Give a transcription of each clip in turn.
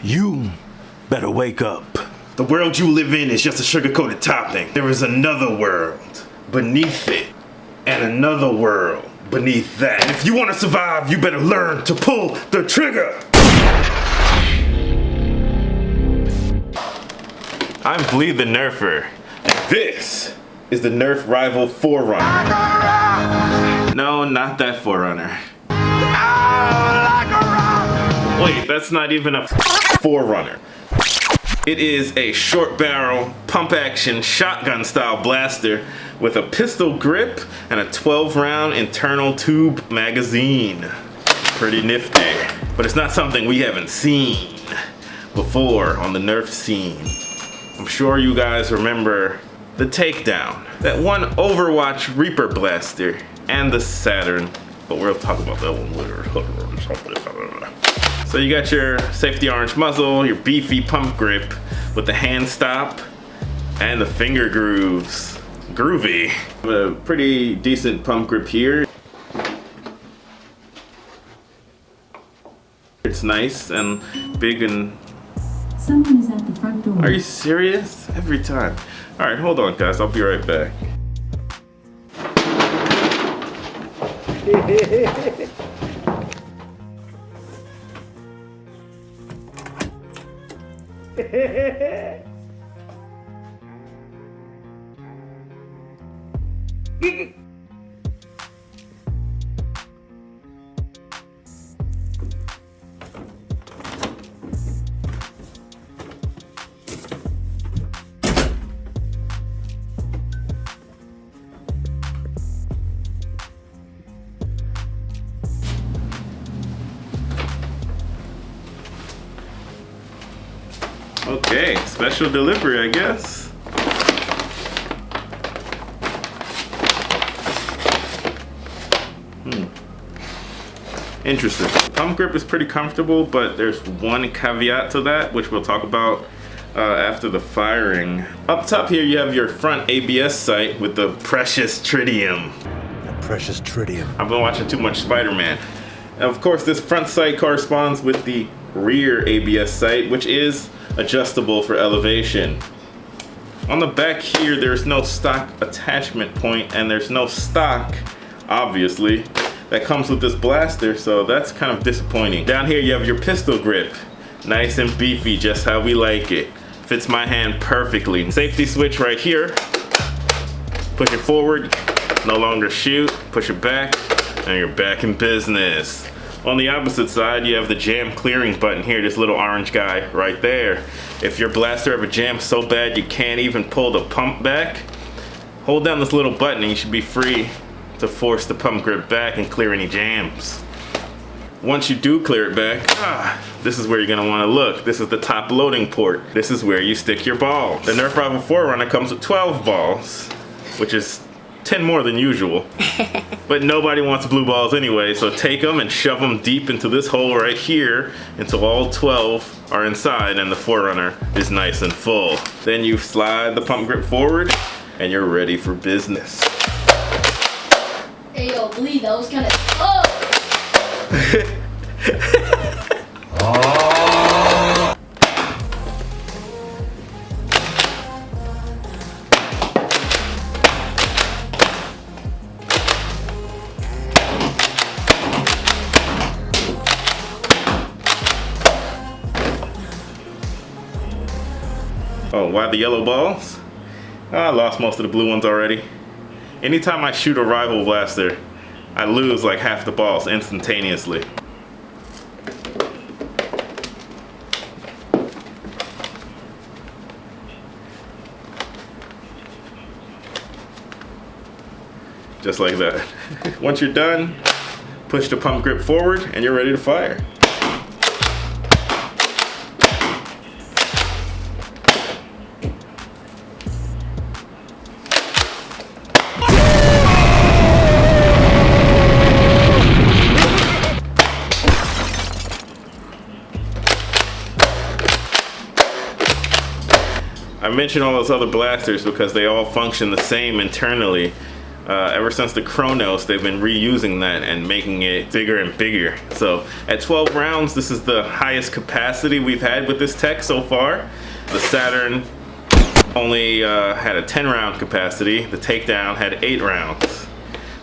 You better wake up. The world you live in is just a sugar-coated topping. There is another world beneath it, and another world beneath that. And if you want to survive, you better learn to pull the trigger. I'm Bleed the Nerfer, and this is the Nerf Rival Forerunner. No, not that Forerunner. Wait, that's not even a Forerunner. It is a short barrel, pump action, shotgun style blaster with a pistol grip and a 12-round internal tube magazine. Pretty nifty, but it's not something we haven't seen before on the Nerf scene. I'm sure you guys remember the Takedown, that one Overwatch Reaper blaster, and the Saturn, but we'll talk about that one later. So you got your safety orange muzzle, your beefy pump grip with the hand stop and the finger grooves. Groovy. A pretty decent pump grip here. It's nice and big and... Someone is at the front door. Are you serious? Every time. All right, hold on guys, I'll be right back. Okay, special delivery, I guess. Interesting. Pump grip is pretty comfortable, but there's one caveat to that, which we'll talk about after the firing. Up top here, you have your front ABS sight with the precious tritium. The precious tritium. I've been watching too much Spider-Man. And of course, this front sight corresponds with the rear ABS sight, which is adjustable for elevation. On the back here, there's no stock attachment point, and there's no stock, obviously, that comes with this blaster, so that's kind of disappointing. Down here, you have your pistol grip. Nice and beefy, just how we like it. Fits my hand perfectly. Safety switch right here. Push it forward, no longer shoot. Push it back, and you're back in business. On the opposite side, you have the jam clearing button here, this little orange guy right there. If your blaster ever jams so bad you can't even pull the pump back, hold down this little button and you should be free to force the pump grip back and clear any jams. Once you do clear it back, this is where you're gonna wanna look. This is the top loading port. This is where you stick your balls. The Nerf Rival Forerunner comes with 12 balls, which is 10 more than usual. But nobody wants blue balls anyway, so take them and shove them deep into this hole right here until all 12 are inside and the Forerunner is nice and full. Then you slide the pump grip forward and you're ready for business. Hey yo, Bleed, that was kinda... Oh! Oh, why the yellow balls? I lost most of the blue ones already. Anytime I shoot a rival blaster, I lose like half the balls instantaneously. Just like that. Once you're done, push the pump grip forward and you're ready to fire. I mentioned all those other blasters because they all function the same internally. Ever since the Chronos, they've been reusing that and making it bigger and bigger. So at 12 rounds, this is the highest capacity we've had with this tech so far. The Saturn only had a 10 round capacity. The Takedown had 8 rounds.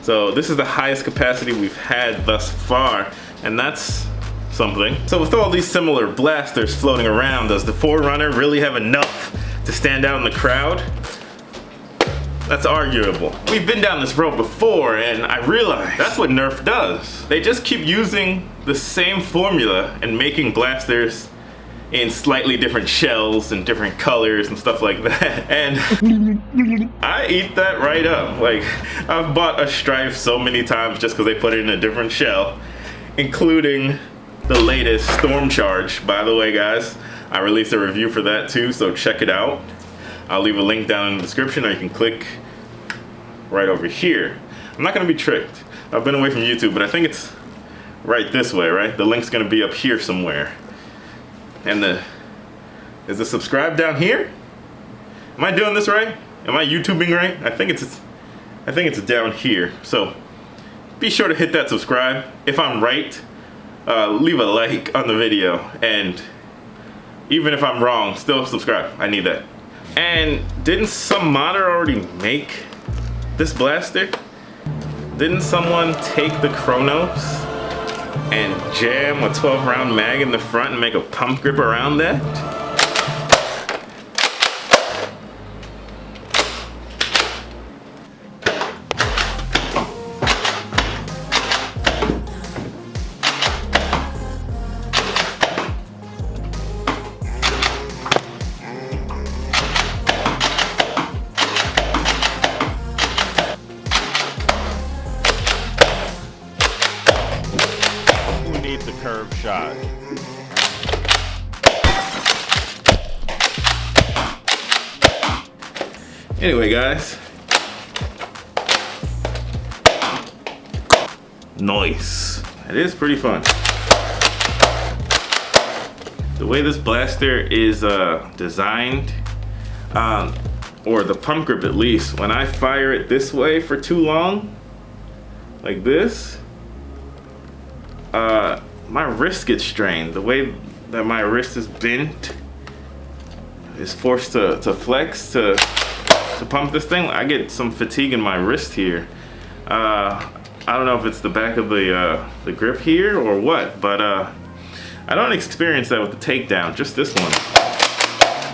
So this is the highest capacity we've had thus far, and that's something. So with all these similar blasters floating around, does the Forerunner really have enough to stand out in the crowd? That's arguable. We've been down this road before, and I realize that's what Nerf does. They just keep using the same formula and making blasters in slightly different shells and different colors and stuff like that. And I eat that right up. Like, I've bought a Strife so many times just because they put it in a different shell, including the latest Storm Charge. By the way, guys, I released a review for that too, so check it out. I'll leave a link down in the description, or you can click right over here. I'm not gonna be tricked. I've been away from YouTube, but I think it's right this way, right? The link's gonna be up here somewhere. And is the subscribe down here? Am I doing this right? Am I YouTubing right? I think it's down here. So be sure to hit that subscribe. If I'm right, leave a like on the video, and even if I'm wrong, still subscribe. I need that. And didn't some modder already make this blaster? Didn't someone take the Chronos and jam a 12 round mag in the front and make a pump grip around that? The curve shot. Anyway, guys, nice. It is pretty fun. The way this blaster is designed, or the pump grip at least, when I fire it this way for too long, like this, my wrist gets strained. The way that my wrist is bent is forced to flex to pump this thing. I get some fatigue in my wrist here. I don't know if it's the back of the grip here or what, but I don't experience that with the Takedown, just this one.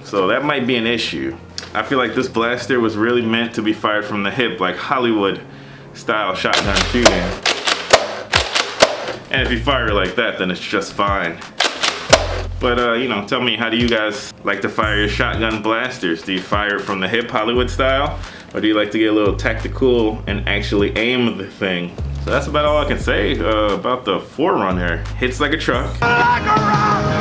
So that might be an issue. I feel like this blaster was really meant to be fired from the hip, like Hollywood style shotgun shooting. And if you fire it like that, then it's just fine. But you know, tell me, how do you guys like to fire your shotgun blasters? Do you fire it from the hip Hollywood style? Or do you like to get a little tactical and actually aim the thing? So that's about all I can say about the Forerunner. Hits like a truck.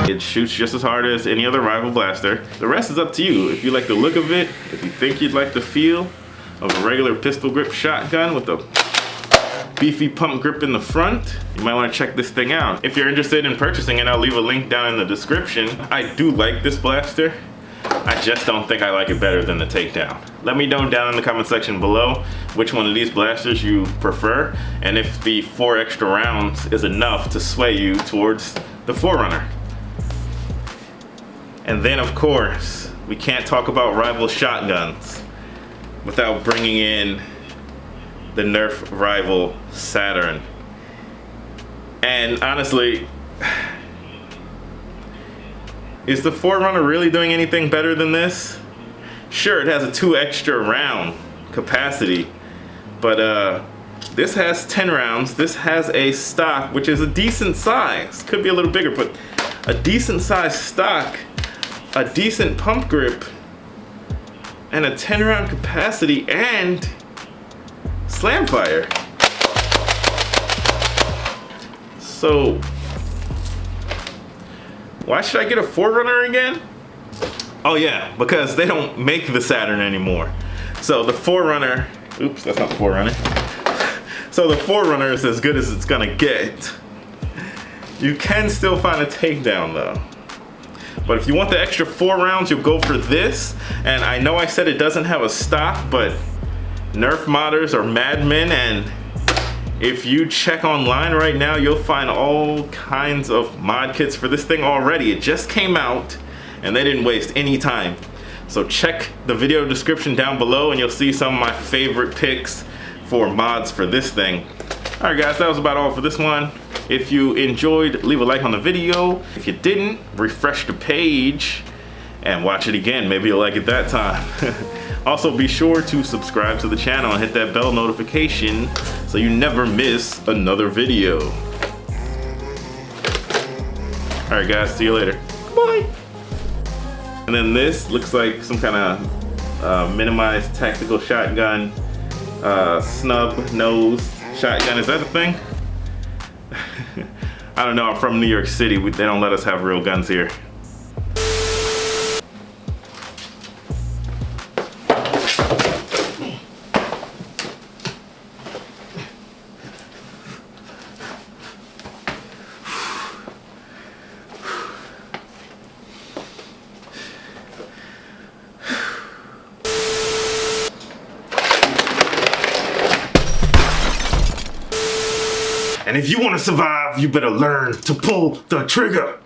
It shoots just as hard as any other rival blaster. The rest is up to you. If you like the look of it, if you think you'd like the feel of a regular pistol grip shotgun with a beefy pump grip in the front, you might want to check this thing out. If you're interested in purchasing it, I'll leave a link down in the description. I do like this blaster. I just don't think I like it better than the Takedown. Let me know down in the comment section below which one of these blasters you prefer, and if the 4 extra rounds is enough to sway you towards the Forerunner. And then, of course, we can't talk about rival shotguns without bringing in the Nerf Rival Saturn. And honestly, is the Forerunner really doing anything better than this? Sure, it has a 2 extra round capacity, but this has 10 rounds. This has a stock, which is a decent size. Could be a little bigger, but a decent size stock, a decent pump grip, and a 10 round capacity, and slam fire. So why should I get a Forerunner again? Oh yeah, because they don't make the Saturn anymore. So the Forerunner, oops, that's not the Forerunner. So the Forerunner is as good as it's gonna get. You can still find a Takedown though. But if you want the extra 4 rounds, you'll go for this. And I know I said it doesn't have a stock, but Nerf modders are madmen, and if you check online right now, you'll find all kinds of mod kits for this thing already. It just came out and they didn't waste any time. So check the video description down below and you'll see some of my favorite picks for mods for this thing. Alright guys, that was about all for this one. If you enjoyed, leave a like on the video. If you didn't, refresh the page and watch it again. Maybe you'll like it that time. Also, be sure to subscribe to the channel and hit that bell notification so you never miss another video. Alright guys, see you later. Bye! And then this looks like some kind of minimized tactical shotgun, snub nose shotgun. Is that the thing? I don't know, I'm from New York City. They don't let us have real guns here. And if you want to survive, you better learn to pull the trigger.